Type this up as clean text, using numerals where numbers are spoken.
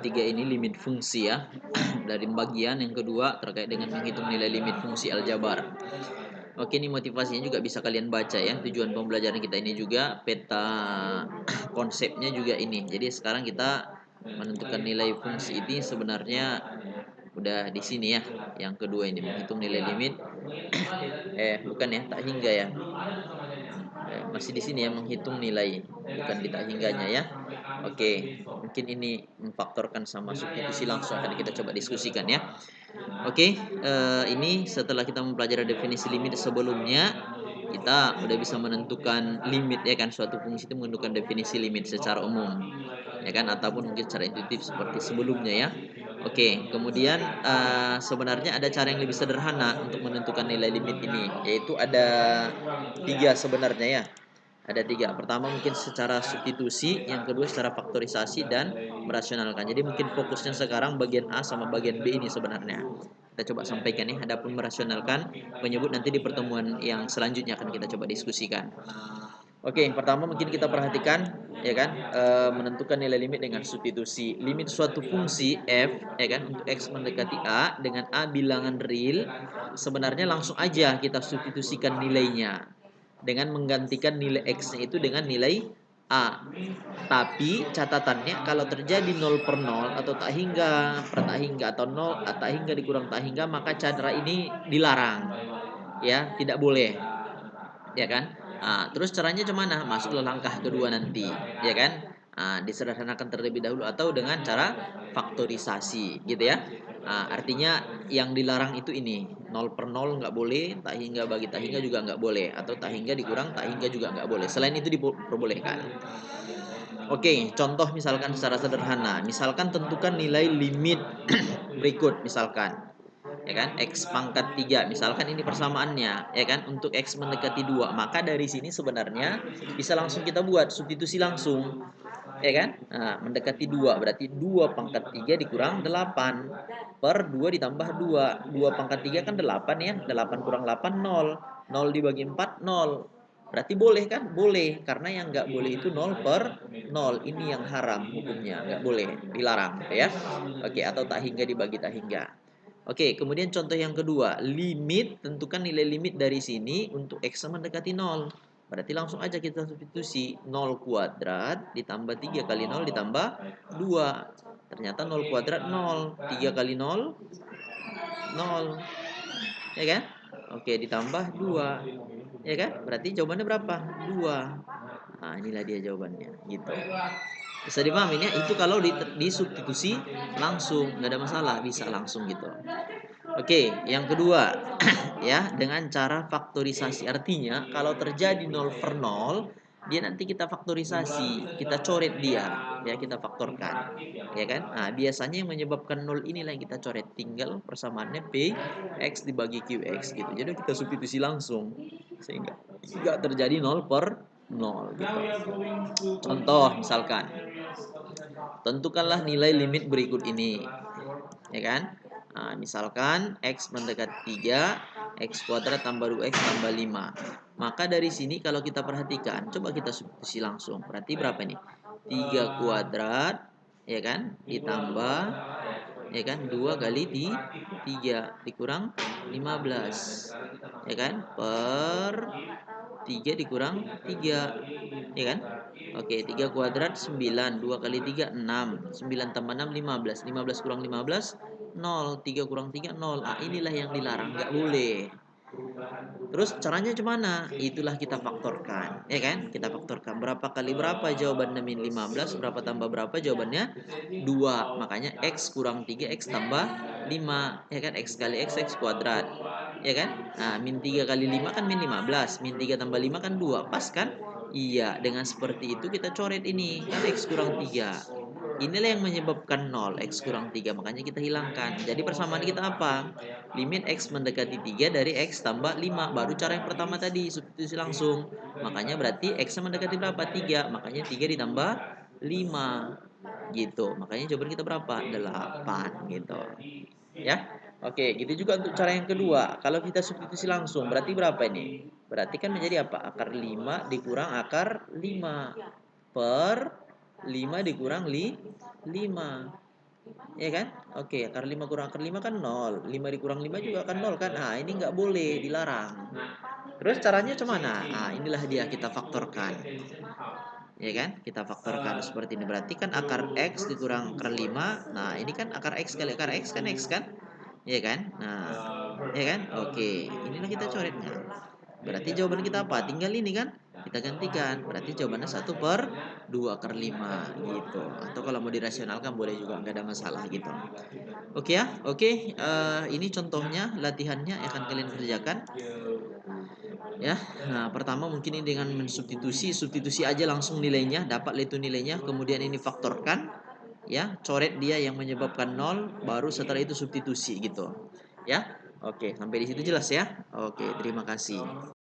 ketiga ini limit fungsi ya. Dari bagian yang kedua terkait dengan menghitung nilai limit fungsi aljabar. Oke, ini motivasinya juga bisa kalian baca ya. Tujuan pembelajaran kita ini juga peta konsepnya juga ini. Jadi sekarang kita menentukan nilai fungsi ini sebenarnya udah di sini ya. Yang kedua ini menghitung nilai limit. Bukan ya, tak hingga ya. Masih di sini ya, menghitung nilai, bukan di tak hingganya ya. Oke, mungkin ini memfaktorkan sama substitusi langsung akan kita coba diskusikan ya. Oke, ini setelah kita mempelajari definisi limit sebelumnya, kita udah bisa menentukan limit ya kan. Suatu fungsi itu menentukan definisi limit secara umum ya kan, ataupun mungkin secara intuitif seperti sebelumnya ya. Oke, kemudian sebenarnya ada cara yang lebih sederhana untuk menentukan nilai limit ini, yaitu ada tiga sebenarnya ya. Ada tiga. Pertama mungkin secara substitusi, yang kedua secara faktorisasi dan merasionalkan. Jadi mungkin fokusnya sekarang bagian A sama bagian B ini sebenarnya. Kita coba sampaikan ya. Adapun merasionalkan menyebut nanti di pertemuan yang selanjutnya akan kita coba diskusikan. Oke, yang pertama mungkin kita perhatikan ya kan, menentukan nilai limit dengan substitusi. Limit suatu fungsi f ya kan untuk x mendekati a dengan a bilangan real, sebenarnya langsung aja kita substitusikan nilainya dengan menggantikan nilai x-nya itu dengan nilai a. Tapi catatannya kalau terjadi 0 per 0 atau tak hingga per tak hingga atau 0 tak hingga dikurang tak hingga, maka cara ini dilarang. Ya, tidak boleh. Ya kan? Terus caranya gimana? Masuklah langkah kedua nanti, ya kan? Disederhanakan terlebih dahulu atau dengan cara faktorisasi, gitu ya. Artinya yang dilarang itu ini 0 per 0 nggak boleh, tak hingga bagi tak hingga juga nggak boleh, atau tak hingga dikurang tak hingga juga nggak boleh. Selain itu diperbolehkan. Oke, contoh misalkan secara sederhana, misalkan tentukan nilai limit berikut misalkan. Ya kan, x pangkat 3 misalkan ini persamaannya ya kan, untuk x mendekati 2, maka dari sini sebenarnya bisa langsung kita buat substitusi langsung ya kan. Mendekati 2 berarti 2 pangkat 3 dikurang 8 per 2 ditambah 2. 2 pangkat 3 kan 8 ya, 8 kurang 8 0, 0 dibagi 4 0. Berarti boleh kan? Boleh, karena yang nggak boleh itu 0 per 0. Ini yang haram hukumnya, nggak boleh, dilarang ya. Oke, atau tak hingga dibagi tak hingga. Oke, kemudian contoh yang kedua, limit, tentukan nilai limit dari sini untuk x mendekati 0. Berarti langsung aja kita substitusi 0 kuadrat ditambah 3 kali 0 ditambah 2. Ternyata 0 kuadrat 0, 3 kali 0, 0. Ya kan? Oke, ditambah 2. Ya kan? Berarti jawabannya berapa? 2. Inilah dia jawabannya, gitu. Bisa dipahami ya, itu kalau disubstitusi langsung, nggak ada masalah, bisa langsung gitu. Oke, yang kedua ya, dengan cara faktorisasi. Artinya kalau terjadi 0 per 0, dia nanti kita faktorisasi, kita coret dia, ya kita faktorkan. Ya kan? Biasanya yang menyebabkan 0 inilah yang kita coret, tinggal persamaannya P X dibagi QX gitu. Jadi kita substitusi langsung sehingga nggak terjadi 0 per 0 gitu. Contoh misalkan, tentukanlah nilai limit berikut ini. Ya kan? Misalkan x mendekati 3, x kuadrat tambah 2x tambah 5. Maka dari sini kalau kita perhatikan, coba kita substitusi langsung. Berarti berapa nih? 3 kuadrat ya kan? Ditambah ya kan? 2 kali 3 dikurang 15. Ya kan? Per 3 dikurang 3. Ya kan? Oke, 3 kuadrat 9, 2 kali 3 6, 9 tambah 6 15, 15 kurang 15 0, 3 kurang 3 0. Inilah yang dilarang, nggak boleh. Terus caranya gimana? Itulah kita faktorkan, ya kan? Kita faktorkan berapa kali berapa, jawabannya min 15, berapa tambah berapa, jawabannya 2. Makanya x kurang 3 x tambah 5, ya kan? X kali x kuadrat. Ya kan? Min 3 kali 5 kan min 15, min 3 tambah 5 kan 2, pas kan? Iya, dengan seperti itu kita coret ini, kan x kurang 3. Inilah yang menyebabkan 0, x kurang 3, makanya kita hilangkan. Jadi persamaan kita apa? Limit x mendekati 3 dari x tambah 5. Baru cara yang pertama tadi, substitusi langsung. Makanya berarti x mendekati berapa? 3. Makanya 3 ditambah 5. Gitu. Makanya jawaban kita berapa? 8 gitu. Ya. Oke, gitu juga untuk cara yang kedua. Kalau kita substitusi langsung, berarti berapa ini? Berarti kan menjadi apa? Akar 5 dikurang akar 5 per 5 dikurang 5. Ya kan? Oke, akar 5 kurang akar 5 kan nol, 5 dikurang 5 juga kan nol kan? Nah, ini nggak boleh, dilarang. Terus caranya cemana? Nah, inilah dia kita faktorkan. Ya kan? Kita faktorkan seperti ini. Berarti kan akar X dikurang akar 5. Nah, ini kan akar X kali akar X kan X kan? Ya kan? Nah, ya kan? Oke, inilah kita coretnya. Berarti jawaban kita apa? Tinggal ini kan? Kita gantikan. Berarti jawabannya 1/2/5 gitu. Atau kalau mau dirasionalkan boleh juga, nggak ada masalah gitu. Oke ya, oke. Ini contohnya latihannya yang akan kalian kerjakan. Ya, nah pertama mungkin ini dengan substitusi aja langsung nilainya, dapat itu nilainya, kemudian ini faktorkan, ya, coret dia yang menyebabkan nol, baru setelah itu substitusi gitu. Ya, oke, sampai di situ jelas ya. Oke, terima kasih.